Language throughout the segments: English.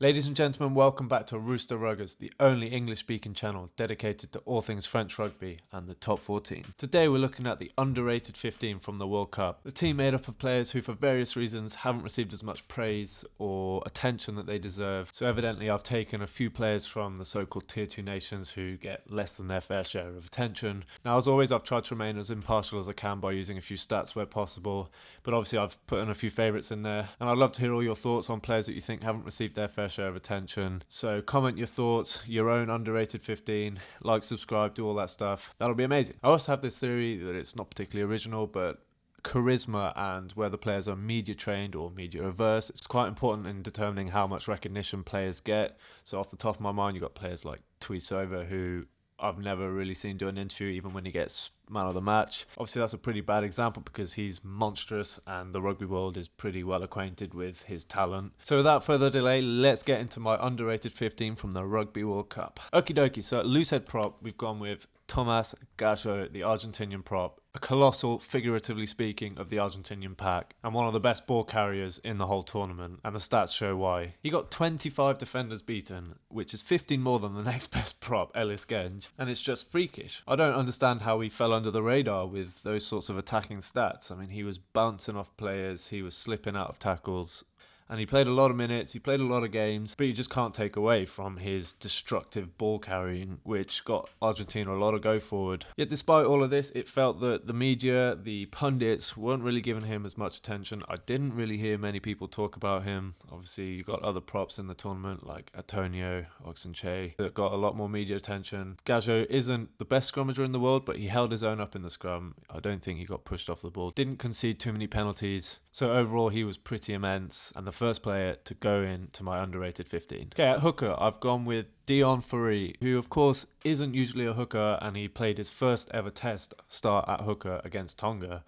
Ladies and gentlemen, welcome back to Rooster Ruggers, the only English-speaking channel dedicated to all things French rugby and the top 14. Today we're looking at the underrated 15 from the World Cup. The team made up of players who for various reasons haven't received as much praise or attention that they deserve. So evidently I've taken a few players from the so-called Tier 2 nations who get less than their fair share of attention. Now as always I've tried to remain as impartial as I can by using a few stats where possible, but obviously I've put in a few favourites in there, and I'd love to hear all your thoughts on players that you think haven't received their fair share of attention. So comment your thoughts, your own underrated 15, like, subscribe, do all that stuff. That'll be amazing. I also have this theory that it's not particularly original, but charisma and whether players are media trained or media averse, it's quite important in determining how much recognition players get. So off the top of my mind, you've got players like Tuisova, who I've never really seen do an interview even when he gets man of the match. Obviously that's a pretty bad example because he's monstrous and the rugby world is pretty well acquainted with his talent. So without further delay, let's get into my underrated 15 from the Rugby World Cup. Okie dokie, so at loosehead prop we've gone with Thomas Gajo, the Argentinian prop, a colossal, figuratively speaking, of the Argentinian pack, and one of the best ball carriers in the whole tournament, and the stats show why. He got 25 defenders beaten, which is 15 more than the next best prop, Ellis Genge, and it's just freakish. I don't understand how he fell under the radar with those sorts of attacking stats. I mean, he was bouncing off players, he was slipping out of tackles, and he played a lot of minutes, he played a lot of games, but you just can't take away from his destructive ball carrying, which got Argentina a lot of go forward. Yet despite all of this, it felt that the media, the pundits, weren't really giving him as much attention. I didn't really hear many people talk about him. Obviously, you got other props in the tournament, like Antonio, Oxenche, that got a lot more media attention. Gajo isn't the best scrummager in the world, but he held his own up in the scrum. I don't think he got pushed off the ball. Didn't concede too many penalties. So overall, he was pretty immense, and the first player to go into my underrated 15. Okay, at hooker, I've gone with Dion Fourie, who of course isn't usually a hooker, and he played his first ever test start at hooker against Tonga.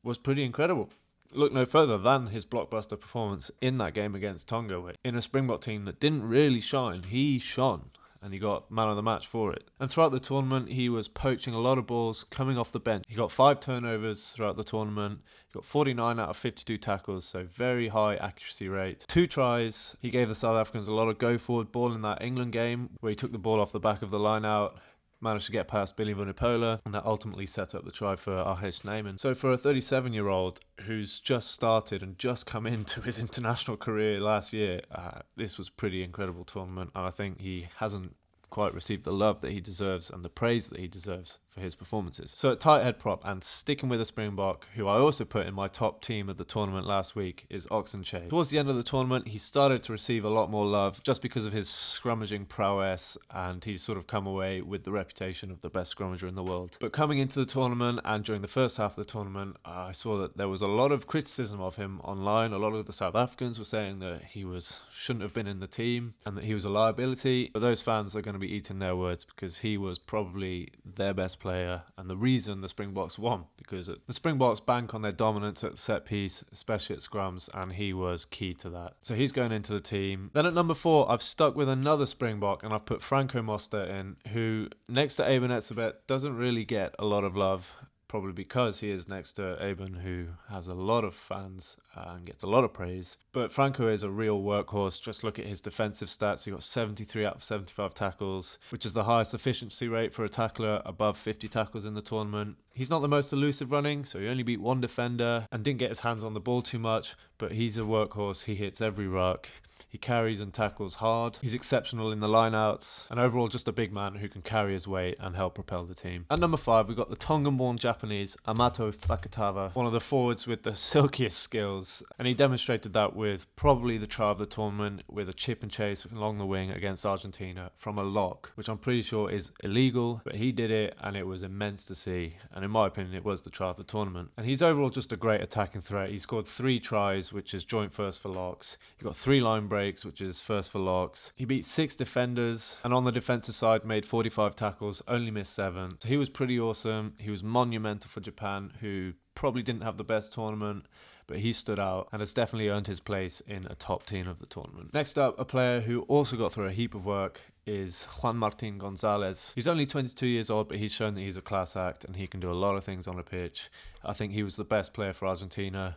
Was pretty incredible. Look no further than his blockbuster performance in that game against Tonga. In a Springbok team that didn't really shine, he shone, and he got man of the match for it. And throughout the tournament, he was poaching a lot of balls coming off the bench. He got 5 turnovers throughout the tournament. He got 49 out of 52 tackles, so very high accuracy rate. 2 tries. He gave the South Africans a lot of go-forward ball in that England game, where he took the ball off the back of the line-out, managed to get past Billy Vunipola, and that ultimately set up the try for Ahesh Neyman. So for a 37-year-old who's just started and just come into his international career last year, this was a pretty incredible tournament, and I think he hasn't quite received the love that he deserves and the praise that he deserves for his performances. So at tight head prop, and sticking with a Springbok, who I also put in my top team of the tournament last week, is Oxenche. Towards the end of the tournament, he started to receive a lot more love just because of his scrummaging prowess, and he's sort of come away with the reputation of the best scrummager in the world. But coming into the tournament and during the first half of the tournament, I saw that there was a lot of criticism of him online. A lot of the South Africans were saying that he shouldn't have been in the team and that he was a liability, but those fans are going to be eating their words because he was probably their best player and the reason the Springboks won, because the Springboks bank on their dominance at the set piece, especially at scrums, and he was key to that. So he's going into the team. Then at number 4, I've stuck with another Springbok and I've put Franco Mostert in, who next to Eben Etzebeth doesn't really get a lot of love, probably because he is next to Eben, who has a lot of fans and gets a lot of praise. But Franco is a real workhorse. Just look at his defensive stats. He got 73 out of 75 tackles, which is the highest efficiency rate for a tackler, above 50 tackles in the tournament. He's not the most elusive running, so he only beat 1 defender and didn't get his hands on the ball too much, but he's a workhorse. He hits every ruck. He carries and tackles hard. He's exceptional in the lineouts, and overall just a big man who can carry his weight and help propel the team. At number 5, we've got the Tongan-born Japanese Amato Fakatava, one of the forwards with the silkiest skills, and he demonstrated that with probably the try of the tournament, with a chip and chase along the wing against Argentina from a lock, which I'm pretty sure is illegal, but he did it and it was immense to see, and in my opinion it was the try of the tournament. And he's overall just a great attacking threat. He scored 3 tries, which is joint first for locks. He got 3 line breaks, which is first for locks. He beat 6 defenders, and on the defensive side made 45 tackles, only missed 7. So he was pretty awesome. He was monumental for Japan, who probably didn't have the best tournament, but he stood out and has definitely earned his place in a top team of the tournament. Next up, a player who also got through a heap of work is Juan Martin Gonzalez. He's only 22 years old, but he's shown that he's a class act and he can do a lot of things on a pitch. I think he was the best player for Argentina.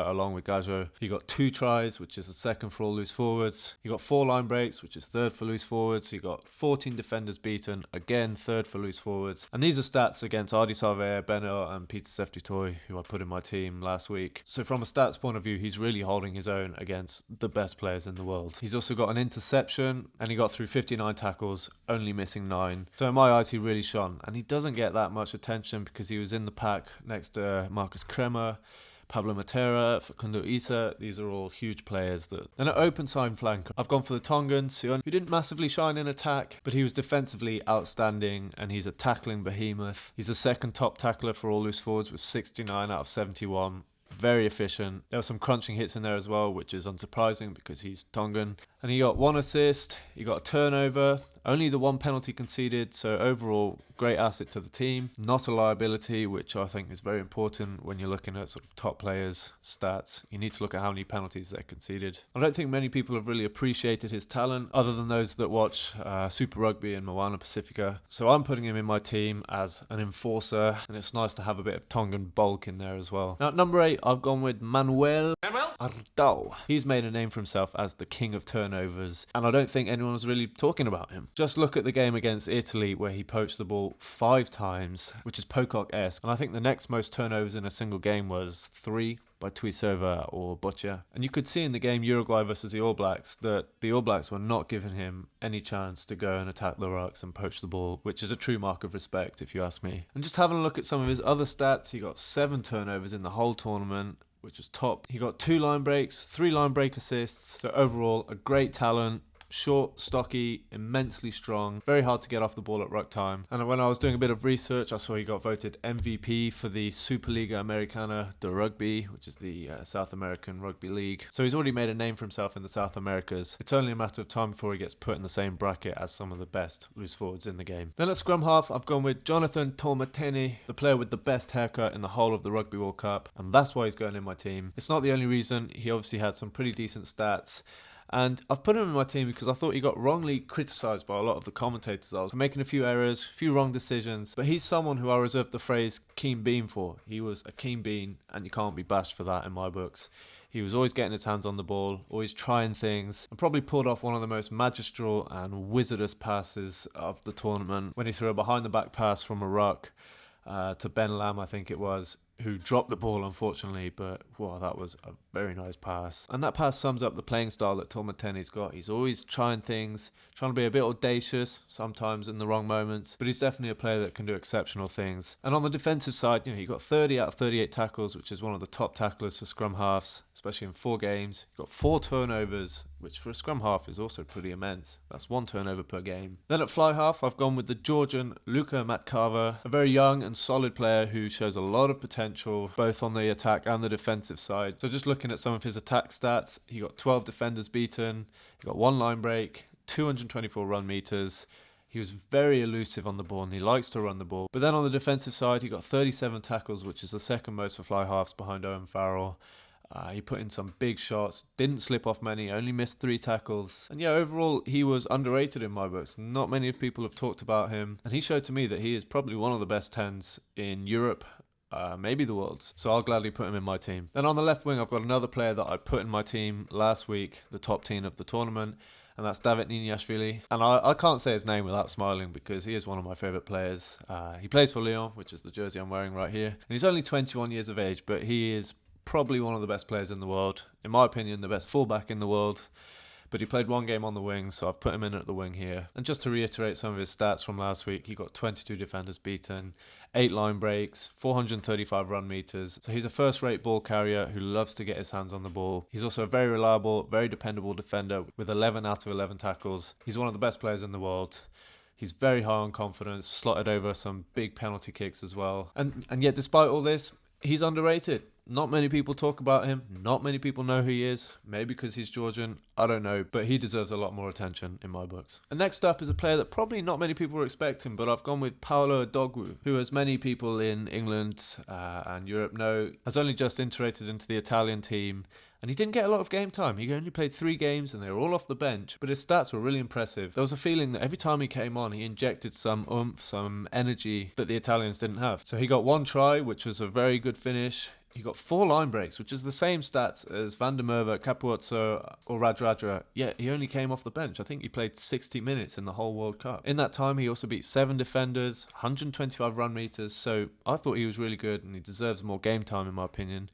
Along with Gajo. He got 2 tries, which is the second for all loose forwards. He got 4 line breaks, which is third for loose forwards. He got 14 defenders beaten, again third for loose forwards. And these are stats against Adi Sarver, Benno and Peter Seftutoy, who I put in my team last week. So from a stats point of view, he's really holding his own against the best players in the world. He's also got an interception and he got through 59 tackles, only missing 9. So in my eyes, he really shone. And he doesn't get that much attention because he was in the pack next to Marcus Kremer, Pablo Matera, Facundo Isa. These are all huge players. Then at open side flank, I've gone for the Tongan Sion, who didn't massively shine in attack, but he was defensively outstanding and he's a tackling behemoth. He's the second top tackler for all loose forwards with 69 out of 71. Very efficient. There were some crunching hits in there as well, which is unsurprising because he's Tongan. And he got 1 assist, he got a turnover, only the 1 penalty conceded, so overall great asset to the team. Not a liability, which I think is very important when you're looking at sort of top players' stats. You need to look at how many penalties they're conceded. I don't think many people have really appreciated his talent, other than those that watch Super Rugby and Moana Pacifica. So I'm putting him in my team as an enforcer, and it's nice to have a bit of Tongan bulk in there as well. Now at number 8, I've gone with Manuel Ardao. He's made a name for himself as the king of turnovers, and I don't think anyone's really talking about him. Just look at the game against Italy where he poached the ball 5 times, which is Pocock-esque, and I think the next most turnovers in a single game was 3 by Tuisova or Boccia. And you could see in the game Uruguay versus the All Blacks that the All Blacks were not giving him any chance to go and attack the rucks and poach the ball, which is a true mark of respect if you ask me. And just having a look at some of his other stats, he got 7 turnovers in the whole tournament, which was top. He got 2 line breaks, 3 line break assists. So overall, a great talent. Short, stocky, immensely strong, very hard to get off the ball at ruck time. And when I was doing a bit of research, I saw he got voted MVP for the Superliga Americana de Rugby, which is the South American Rugby League. So he's already made a name for himself in the South Americas. It's only a matter of time before he gets put in the same bracket as some of the best loose forwards in the game. Then at scrum half, I've gone with Jonathan Tolmateni, the player with the best haircut in the whole of the Rugby World Cup, and that's why he's going in my team. It's not the only reason. He obviously had some pretty decent stats. And I've put him in my team because I thought he got wrongly criticised by a lot of the commentators for making a few errors, a few wrong decisions. But he's someone who I reserved the phrase keen bean for. He was a keen bean and you can't be bashed for that in my books. He was always getting his hands on the ball, always trying things, and probably pulled off one of the most magistral and wizardous passes of the tournament when he threw a behind-the-back pass from a ruck to Ben Lam, I think it was, who dropped the ball unfortunately, but wow, that was a very nice pass. And that pass sums up the playing style that Tolmateni's got. He's always trying things, trying to be a bit audacious, sometimes in the wrong moments, but he's definitely a player that can do exceptional things. And on the defensive side, he got 30 out of 38 tackles, which is one of the top tacklers for scrum halves, especially in 4 games. He got 4 turnovers, which for a scrum half is also pretty immense. That's 1 turnover per game. Then at fly half, I've gone with the Georgian Luka Matkava, a very young and solid player who shows a lot of potential both on the attack and the defensive side. So just looking at some of his attack stats, he got 12 defenders beaten, he got 1 line break, 224 run meters. He was very elusive on the ball and he likes to run the ball. But then on the defensive side, he got 37 tackles, which is the second most for fly halves behind Owen Farrell. He put in some big shots, didn't slip off many, only missed 3 tackles. And yeah, overall, he was underrated in my books. Not many people have talked about him. And he showed to me that he is probably one of the best 10s in Europe, maybe the world. So I'll gladly put him in my team. Then on the left wing, I've got another player that I put in my team last week, the top teen of the tournament, and that's David Niniashvili. And I can't say his name without smiling because he is one of my favourite players. He plays for Lyon, which is the jersey I'm wearing right here. And he's only 21 years of age, but he is probably one of the best players in the world. In my opinion, the best fullback in the world. But he played 1 game on the wing, so I've put him in at the wing here. And just to reiterate some of his stats from last week, he got 22 defenders beaten, 8 line breaks, 435 run meters. So he's a first-rate ball carrier who loves to get his hands on the ball. He's also a very reliable, very dependable defender with 11 out of 11 tackles. He's one of the best players in the world. He's very high on confidence, slotted over some big penalty kicks as well. And yet, despite all this, he's underrated. Not many people talk about him. Not many people know who he is. Maybe because he's Georgian. I don't know. But he deserves a lot more attention in my books. And next up is a player that probably not many people were expecting, but I've gone with Paolo Dogwu, who, as many people in England and Europe know, has only just integrated into the Italian team And he didn't get a lot of game time. He only played 3 games and they were all off the bench, but his stats were really impressive. There was a feeling that every time he came on, he injected some oomph, some energy that the Italians didn't have. So he got 1 try, which was a very good finish. He got 4 line breaks, which is the same stats as Van der Merwe, Capuozzo or Radradra, yet he only came off the bench. I think he played 60 minutes in the whole World Cup. In that time, he also beat 7 defenders, 125 run meters, so I thought he was really good and he deserves more game time in my opinion.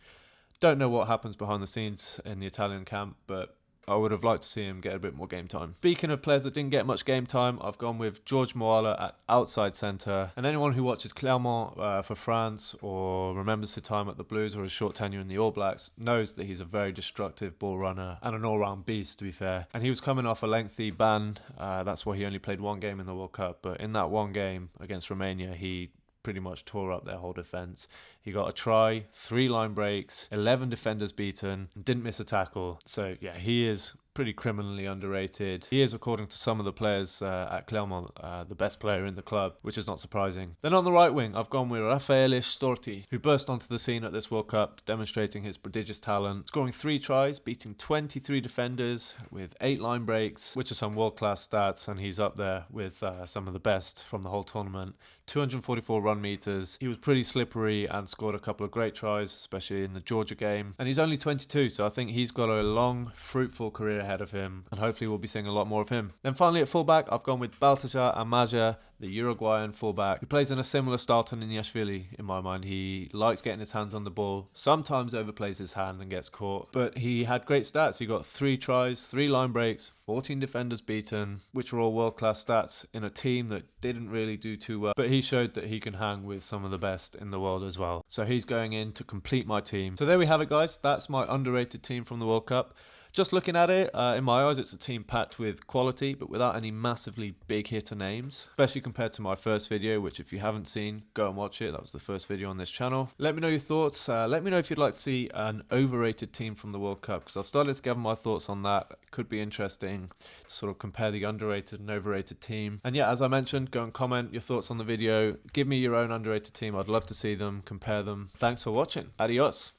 Don't know what happens behind the scenes in the Italian camp, but I would have liked to see him get a bit more game time. Speaking of players that didn't get much game time, I've gone with George Moala at outside centre. And anyone who watches Clermont for France or remembers his time at the Blues or his short tenure in the All Blacks knows that he's a very destructive ball runner and an all-round beast, to be fair. And he was coming off a lengthy ban. That's why he only played 1 game in the World Cup. But in that 1 game against Romania, he pretty much tore up their whole defence. He got a try, 3 line breaks, 11 defenders beaten, didn't miss a tackle. So yeah, he is pretty criminally underrated. He is, according to some of the players at Clermont, the best player in the club, which is not surprising. Then on the right wing, I've gone with Raffaele Storti, who burst onto the scene at this World Cup, demonstrating his prodigious talent, scoring 3 tries, beating 23 defenders with 8 line breaks, which are some world-class stats, and he's up there with some of the best from the whole tournament. 244 run meters. He was pretty slippery and scored a couple of great tries, especially in the Georgia game. And he's only 22, so I think he's got a long, fruitful career ahead of him, and hopefully we'll be seeing a lot more of him. Then finally at fullback, I've gone with Baltasar Amaja, the Uruguayan fullback, who plays in a similar style to Niniashvili in my mind. He likes getting his hands on the ball, sometimes overplays his hand and gets caught, but he had great stats. He got 3 tries, 3 line breaks, 14 defenders beaten, which were all world-class stats in a team that didn't really do too well, but he showed that he can hang with some of the best in the world as well. So he's going in to complete my team. So there we have it, guys. That's my underrated team from the World Cup. Just looking at it, in my eyes, it's a team packed with quality, but without any massively big hitter names, especially compared to my first video, which if you haven't seen, go and watch it. That was the first video on this channel. Let me know your thoughts. Let me know if you'd like to see an overrated team from the World Cup, because I've started to gather my thoughts on that. It could be interesting to sort of compare the underrated and overrated team. And yeah, as I mentioned, go and comment your thoughts on the video. Give me your own underrated team. I'd love to see them, compare them. Thanks for watching. Adios.